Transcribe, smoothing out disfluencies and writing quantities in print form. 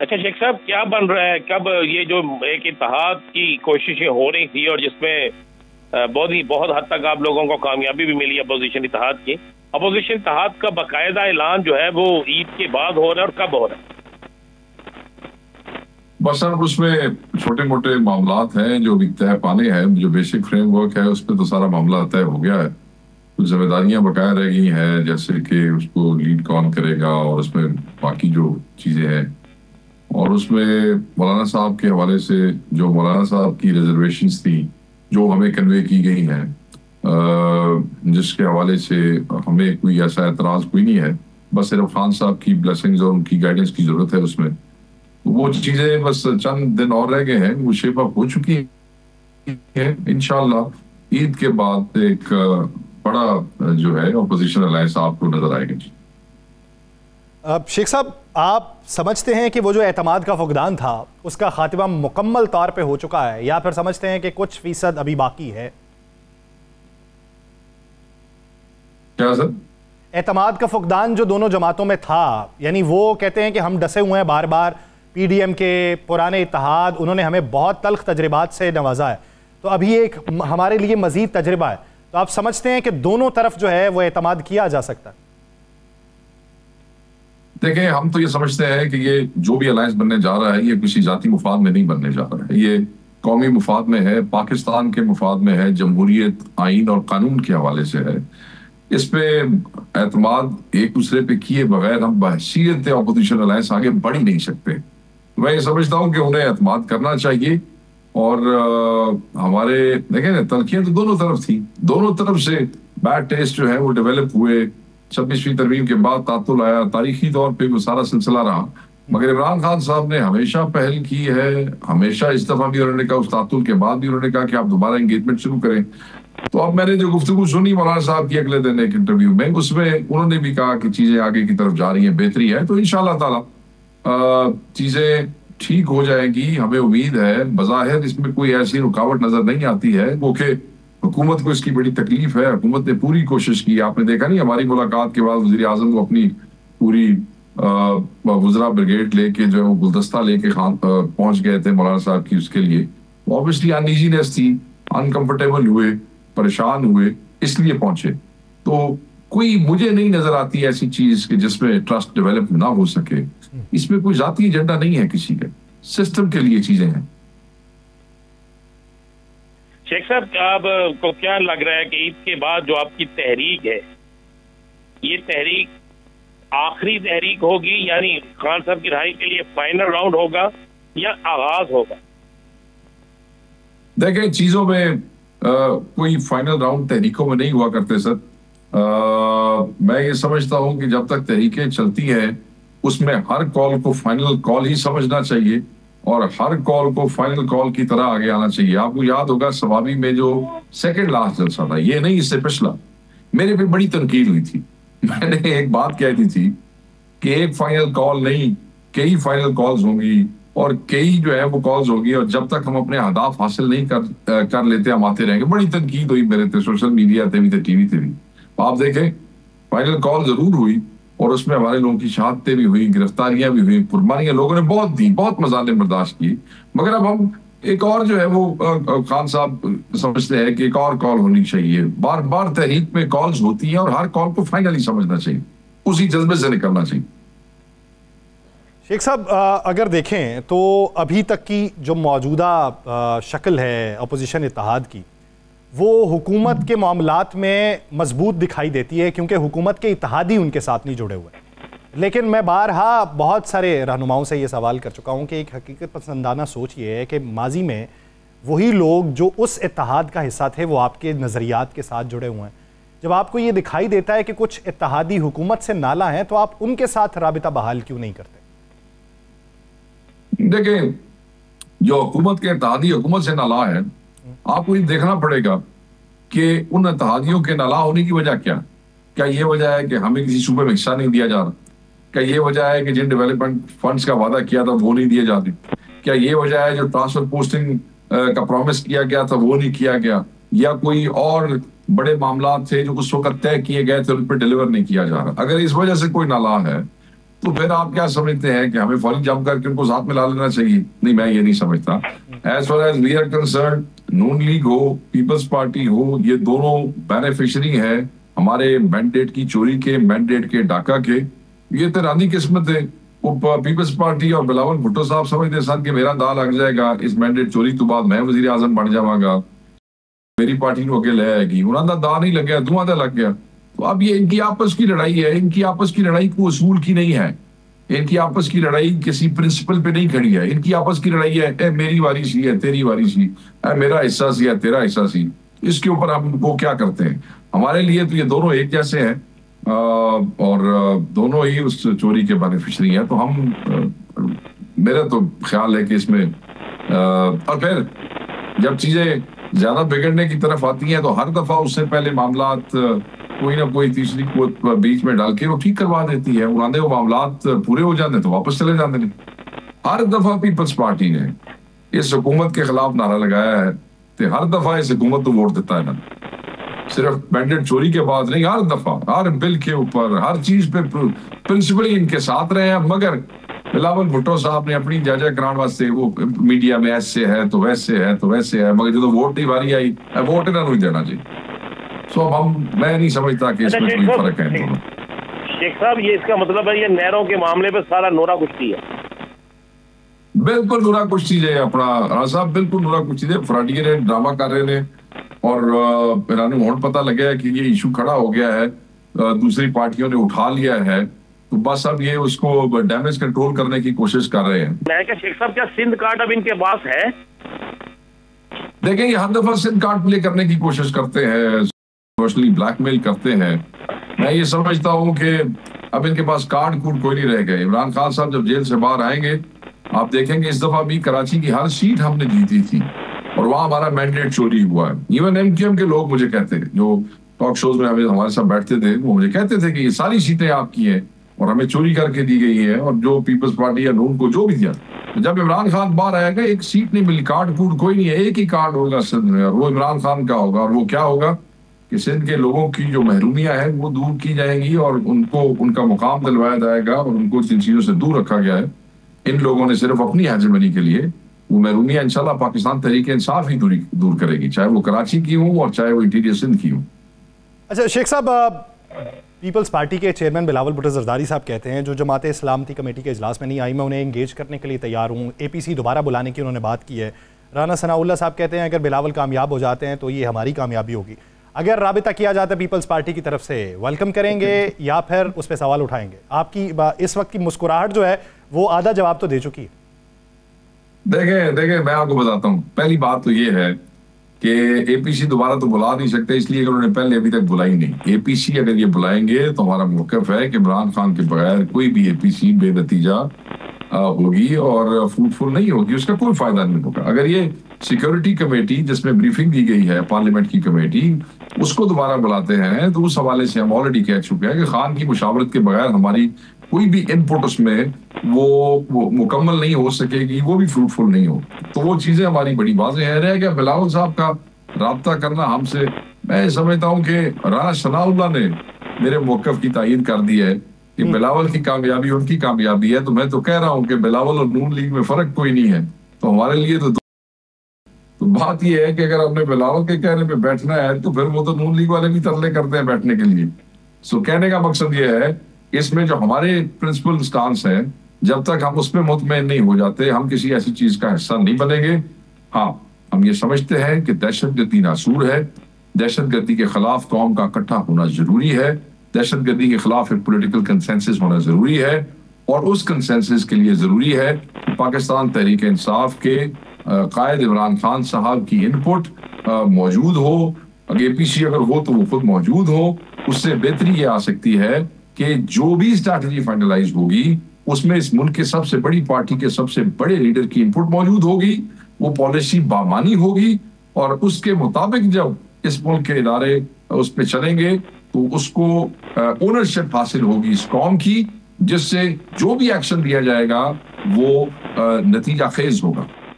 اچھا شیخ صاحب، کیا بن رہا ہے؟ کب یہ جو ایک اتحاد کی کوششیں ہو رہی تھی اور جس میں بہت حد تک آپ لوگوں کو کامیابی بھی ملی اپوزیشن اتحاد کی، اپوزیشن اتحاد کا باقاعدہ اعلان جو ہے وہ عید کے بعد ہو رہا ہے اور کب ہو رہا ہے؟ بس اب اس میں چھوٹے موٹے معاملات ہیں جو بھی طے پانے ہیں. جو بیسک فریم ورک ہے اس پہ تو سارا معاملہ طے ہو گیا ہے. کچھ ذمہ داریاں بقایا رہ گئی ہیں، جیسے کہ اس کو لیڈ کون کرے گا اور اس میں باقی جو چیزیں ہیں، اور اس میں مولانا صاحب کے حوالے سے جو مولانا صاحب کی ریزرویشنز تھیں جو ہمیں کنوے کی گئی ہیں، جس کے حوالے سے ہمیں کوئی ایسا اعتراض کوئی نہیں ہے. بس صرف خان صاحب کی بلیسنگز اور ان کی گائیڈنس کی ضرورت ہے. اس میں وہ چیزیں بس چند دن اور رہ گئے ہیں، وہ شیپ اپ ہو چکی ہیں. انشاءاللہ عید کے بعد ایک بڑا جو ہے اپوزیشن الائنس آپ کو نظر آئے گا. شیخ صاحب، آپ سمجھتے ہیں کہ وہ جو اعتماد کا فقدان تھا اس کا خاتمہ مکمل طور پہ ہو چکا ہے، یا پھر سمجھتے ہیں کہ کچھ فیصد ابھی باقی ہے؟ کیا سر؟ اعتماد کا فقدان جو دونوں جماعتوں میں تھا، یعنی وہ کہتے ہیں کہ ہم ڈسے ہوئے ہیں بار بار، پی ڈی ایم کے پرانے اتحاد انہوں نے ہمیں بہت تلخ تجربات سے نوازا ہے، تو ابھی ایک ہمارے لیے مزید تجربہ ہے. تو آپ سمجھتے ہیں کہ دونوں طرف جو ہے وہ اعتماد کیا جا سکتا ہے؟ دیکھیں، ہم تو یہ سمجھتے ہیں کہ یہ جو بھی الائنس بننے جا رہا ہے یہ کسی ذاتی مفاد میں نہیں بننے جا رہا ہے. یہ قومی مفاد میں ہے، پاکستان کے مفاد میں ہے، جمہوریت، آئین اور قانون کے حوالے سے ہے. اس پہ اعتماد ایک دوسرے پہ کیے بغیر ہم بحیثیت اپوزیشن الائنس آگے بڑھ ہی نہیں سکتے. میں یہ سمجھتا ہوں کہ انہیں اعتماد کرنا چاہیے. اور ہمارے دیکھیں نا، تلخیاں تو دونوں طرف تھیں، دونوں طرف سے بیڈ ٹیسٹ جو ہے وہ ڈیولپ ہوئے. 26ویں ترمیم کے بعد تعطل آیا، تاریخی طور پہ وہ سارا سلسلہ رہا. مگر عمران خان صاحب نے ہمیشہ پہل کی ہے، ہمیشہ اس دفعہ بھی انہوں نے کہا، اس تعطل کے بعد بھی انہوں نے کہا کہ آپ دوبارہ انگیجمنٹ شروع کریں. تو اب میں نے جو گفتگو سنی مولانا صاحب کی اگلے دن ایک انٹرویو میں، اس میں انہوں نے بھی کہا کہ چیزیں آگے کی طرف جا رہی ہیں، بہتری ہے. تو انشاءاللہ تعالی چیزیں ٹھیک ہو جائے گی. ہمیں امید ہے، بظاہر اس میں کوئی ایسی رکاوٹ نظر نہیں آتی ہے، وہ کہ حکومت کو اس کی بڑی تکلیف ہے. حکومت نے پوری کوشش کی. آپ نے دیکھا نہیں، ہماری ملاقات کے بعد وزیر اعظم کو اپنی پوری وزراء بریگیڈ لے کے جو ہے وہ گلدستہ لے کے پہنچ گئے تھے مولانا صاحب کی اس کے لیے. اوبیسلی انیزینس تھی، انکمفرٹیبل ہوئے، پریشان ہوئے، اس لیے پہنچے. تو کوئی مجھے نہیں نظر آتی ایسی چیز کہ جس میں ٹرسٹ ڈیولپ نہ ہو سکے. اس میں کوئی ذاتی ایجنڈا نہیں ہے کسی کا، سسٹم کے لیے چیزیں ہیں. شیخ صاحب، آپ کو کیا لگ رہا ہے کہ عید کے بعد جو آپ کی تحریک ہے، یہ تحریک آخری تحریک ہوگی، یعنی خان صاحب کی رہائی کے لیے فائنل راؤنڈ ہوگا یا آغاز ہوگا؟ دیکھیں، چیزوں میں کوئی فائنل راؤنڈ تحریکوں میں نہیں ہوا کرتے سر. میں یہ سمجھتا ہوں کہ جب تک تحریکیں چلتی ہیں اس میں ہر کال کو فائنل کال ہی سمجھنا چاہیے اور ہر کال کو فائنل کال کی طرح آگے آنا چاہیے. آپ کو یاد ہوگا سوابی میں جو سیکنڈ لاسٹ جلسہ تھا، یہ نہیں اس سے پچھلا، میرے پہ بڑی تنقید ہوئی تھی. میں نے ایک بات کہہ دی تھی کہ ایک فائنل کال نہیں، کئی فائنل کالز ہوں گی اور کئی جو ہے وہ کالز ہوگی، اور جب تک ہم اپنے اہداف حاصل نہیں کر لیتے ہم آتے رہیں گے. بڑی تنقید ہوئی میرے تے، سوشل میڈیا تے بھی تے، ٹی وی تے بھی. آپ دیکھیں فائنل کال ضرور ہوئی اور اس میں ہمارے لوگوں کی شہادتیں بھی ہوئی، گرفتاریاں بھی ہوئی، قربانیاں لوگوں نے بہت دی، بہت مظالم برداشت کی. مگر اب ہم ایک اور جو ہے وہ خان صاحب سمجھتے ہیں کہ ایک اور کال ہونی چاہیے. بار بار تحریک میں کالز ہوتی ہیں اور ہر کال کو فائنلی سمجھنا چاہیے، اسی جذبے سے نکلنا چاہیے. شیخ صاحب، اگر دیکھیں تو ابھی تک کی جو موجودہ شکل ہے اپوزیشن اتحاد کی، وہ حکومت کے معاملات میں مضبوط دکھائی دیتی ہے، کیونکہ حکومت کے اتحادی ان کے ساتھ نہیں جڑے ہوئے. لیکن میں بارہا بہت سارے رہنماؤں سے یہ سوال کر چکا ہوں کہ ایک حقیقت پسندانہ سوچ یہ ہے کہ ماضی میں وہی لوگ جو اس اتحاد کا حصہ تھے وہ آپ کے نظریات کے ساتھ جڑے ہوئے ہیں. جب آپ کو یہ دکھائی دیتا ہے کہ کچھ اتحادی حکومت سے نالا ہیں، تو آپ ان کے ساتھ رابطہ بحال کیوں نہیں کرتے؟ دیکھیں، جو حکومت کے اتحادی حکومت سے نالا ہے، آپ کو یہ دیکھنا پڑے گا کہ ان اتحادیوں کے نالا ہونے کی وجہ کیا یہ وجہ ہے کہ ہمیں کسی صوبے میں حصہ نہیں دیا جا رہا؟ کیا یہ وجہ ہے کہ جن ڈیولپمنٹ فنڈز کا وعدہ کیا تھا وہ نہیں دیے جاتے؟ کیا یہ وجہ ہے جو ٹرانسفر پوسٹنگ کا پرومس کیا گیا تھا وہ نہیں کیا گیا؟ یا کوئی اور بڑے معاملات تھے جو اس وقت طے کیے گئے تھے ان پہ ڈیلیور نہیں کیا جا رہا؟ اگر اس وجہ سے کوئی نالا ہے تو پھر آپ کیا سمجھتے ہیں کہ ہمیں فوری جمپ کر کے ان کو ساتھ میں لا لینا چاہیے؟ نہیں، میں یہ نہیں سمجھتا. As far as we are concerned, Noon League ہو، پیپلز پارٹی ہو، یہ دونوں بینیفیشری ہیں ہمارے مینڈیٹ کی چوری کے، مینڈیٹ کے ڈاکہ کے. یہ تیرانی قسمت ہے. وہ پیپلز پارٹی اور بلاول بھٹو صاحب سمجھتے سن کہ میرا دال لگ جائے گا اس مینڈیٹ چوری تو بعد میں وزیر اعظم بن جاؤں گا، میری پارٹی کو اگے لے آئے گی. انہوں نے دا نہیں لگیا، دھواں دا لگ گیا. تو اب یہ ان کی آپس کی لڑائی ہے. ان کی آپس کی لڑائی کو اصول کی نہیں ہے. ان کی آپس کی لڑائی کسی پرنسپل پہ نہیں کھڑی ہے. ان کی آپس کی لڑائی ہے اے میری واری سی ہے، تیری واری سی، اے میرا حصہ سی ہے، تیرا حصہ سی. اس کے اوپر ہم وہ کیا کرتے ہیں؟ ہمارے لیے تو یہ دونوں ایک جیسے ہیں اور دونوں ہی اس چوری کے بینیفیشری ہیں. تو ہم میرا تو خیال ہے کہ اس میں اور پھر جب چیزیں زیادہ بگڑنے کی طرف آتی ہیں تو ہر دفعہ اس سے پہلے معاملات کوئی نہ کوئی تیسری قوت بیچ میں ڈال کے وہ ٹھیک کروا دیتی ہے. وہ معاملات پورے ہو جاتے ہیں تو واپس چلے جاتے ہیں. ہر دفعہ پیپلز پارٹی نے اس حکومت کے خلاف نعرہ لگایا ہے کہ ہر دفعہ اس حکومت کو ووٹ دیتا ہے نا، صرف مینڈیٹ چوری کے بعد نہیں، ہر دفعہ ہر بل کے اوپر ہر چیز پہ پرنسپلی ان کے ساتھ رہے ہیں. مگر بلاول بھٹو صاحب نے اپنی جائجہ کران واسطے وہ میڈیا میں ایسے ہے تو ویسے ہے تو ویسے ہے، مگر جب ووٹ کی باری آئی ووٹ انہوں نے دینا چاہیے. سو میں نہیں سمجھتا کہ اس میں کوئی فرق ہے. شیخ صاحب یہ اس کا مطلب ہے یہ نہروں کے معاملے پہ سارا نورا کشتی ہے؟ بالکل نورا کشتی ہے اپنا رانا صاحب، بالکل نورا کشتی ہے. فراڈیے نے ڈرامہ کر رہے ہیں اور پھر ہوں پتہ لگا ہے کہ یہ ایشو کھڑا ہو گیا ہے، دوسری پارٹیوں نے اٹھا لیا ہے، تو بس اب یہ اس کو ڈیمیج کنٹرول کرنے کی کوشش کر رہے ہیں. میں کہا شیخ صاحب کیا سندھ کارڈ اب ان کے پاس ہے؟ دیکھیں یہ ہر دفعہ سندھ کارڈ پلے کرنے کی کوشش کرتے ہیں، سوشلی بلیک میل کرتے ہیں. میں یہ سمجھتا ہوں کہ اب ان کے پاس کارڈ کوڈ کوئی نہیں رہ گئے. عمران خان صاحب جب جیل سے باہر آئیں گے آپ دیکھیں گے اس دفعہ بھی کراچی کی ہر سیٹ ہم نے جیتی تھی اور وہاں ہمارا مینڈیٹ چوری ہوا ہے. ایون ایم کیو ایم کے لوگ مجھے کہتے ہیں، جو ٹاک شوز میں ہمارے ساتھ بیٹھتے تھے، وہ مجھے کہتے تھے کہ یہ ساری سیٹیں آپ کی ہیں اور ہمیں چوری کر کے دی گئی ہے، اور جو پیپلز پارٹی یا نون کو جو بھی دیا. جب عمران خان باہر آئے گا ایک سیٹ نہیں ملی، کارڈ کوڈ کوئی نہیں ہے، ایک ہی کارڈ ہوگا سندھ میں اور وہ عمران خان کا ہوگا. اور وہ کیا ہوگا کہ سندھ کے لوگوں کی جو محرومیاں ہیں وہ دور کی جائیں گی اور ان کو ان کا مقام دلوایا جائے گا اور ان کو جن چیزوں سے دور رکھا گیا ہے ان لوگوں نے صرف اپنی ہیجمنی کے لیے، وہ محرومیاں انشاءاللہ پاکستان تحریک انصاف ہی دور کرے گی، چاہے وہ کراچی کی ہوں اور چاہے وہ انٹیریئر سندھ کی ہوں. اچھا شیخ صاحب، پیپلز پارٹی کے چیئرمین بلاول بھٹو زرداری صاحب کہتے ہیں جو جماعت اسلامتی کمیٹی کے اجلاس میں نہیں آئی میں انہیں انگیج کرنے کے لیے تیار ہوں. اے پی سی دوبارہ بلانے کی انہوں نے بات کی ہے. رانا ثناء اللہ صاحب کہتے ہیں اگر بلاول کامیاب ہو جاتے ہیں تو یہ ہماری کامیابی ہوگی. اگر رابطہ کیا جاتا ہے پیپلز پارٹی کی طرف سے ویلکم کریں گے یا پھر اس پہ سوال اٹھائیں گے؟ آپ کی اس وقت کی مسکراہٹ جو ہے وہ آدھا جواب تو دے چکی ہے. دیکھیں میں آپ کو بتاتا ہوں. پہلی بات تو یہ ہے کہ اے پی سی دوبارہ تو بلا نہیں سکتے، اس لیے کہ انہوں نے پہلے ابھی تک بلائی نہیں. اے پی سی اگر یہ بلائیں گے تو ہمارا موقف ہے کہ عمران خان کے بغیر کوئی بھی اے پی سی بے نتیجہ ہوگی اور فروٹفل نہیں ہوگی، اس کا کوئی فائدہ نہیں ہوگا. اگر یہ سیکورٹی کمیٹی جس میں بریفنگ دی گئی ہے پارلیمنٹ کی کمیٹی اس کو دوبارہ بلاتے ہیں تو اس حوالے سے ہم آلریڈی کہہ چکے ہیں کہ خان کی مشاورت کے بغیر ہماری کوئی بھی ان پٹ اس میں وہ مکمل نہیں ہو سکے گی، وہ بھی فروٹفل نہیں ہو. تو وہ چیزیں ہماری بڑی واضح ہے. رہ گیا بلاول صاحب کا رابطہ کرنا ہم سے، میں سمجھتا ہوں کہ رانا ثناء اللہ نے میرے موقف کی تائید کر دی ہے کہ بلاول کی کامیابی ان کی کامیابی ہے. تو میں تو کہہ رہا ہوں کہ بلاول اور نون لیگ میں فرق کوئی نہیں ہے. تو ہمارے لیے تو بات یہ ہے کہ اگر ہم نے بلاول کے کہنے پہ بیٹھنا ہے تو پھر وہ تو نون لیگ والے بھی ترلے کرتے ہیں بیٹھنے کے لیے. سو کہنے کا مقصد یہ ہے اس میں جو ہمارے پرنسپل سٹانس ہیں جب تک ہم اس پہ مطمئن نہیں ہو جاتے ہم کسی ایسی چیز کا حصہ نہیں بنیں گے. ہاں ہم یہ سمجھتے ہیں کہ دہشت گردی ناسور ہے، دہشت گردی کے خلاف قوم کا اکٹھا ہونا ضروری ہے، دہشت گردی کے خلاف ایک پولیٹیکل کنسنسس ہونا ضروری ہے اور اس کنسنسس کے لیے ضروری ہے کہ پاکستان تحریک انصاف کے قائد عمران خان صاحب کی انپٹ موجود ہو. اگر اے پی سی اگر ہو تو وہ خود موجود ہو. اس سے بہتری یہ آ سکتی ہے کہ جو بھی اسٹریٹجی فائنلائز ہوگی اس میں اس ملک کے سب سے بڑی پارٹی کے سب سے بڑے لیڈر کی انپٹ موجود ہوگی، وہ پالیسی بامانی ہوگی اور اس کے مطابق جب اس ملک کے ادارے اس پہ چلیں گے تو اس کو اونرشپ حاصل ہوگی اس قوم کی، جس سے جو بھی ایکشن لیا جائے گا وہ نتیجہ خیز ہوگا.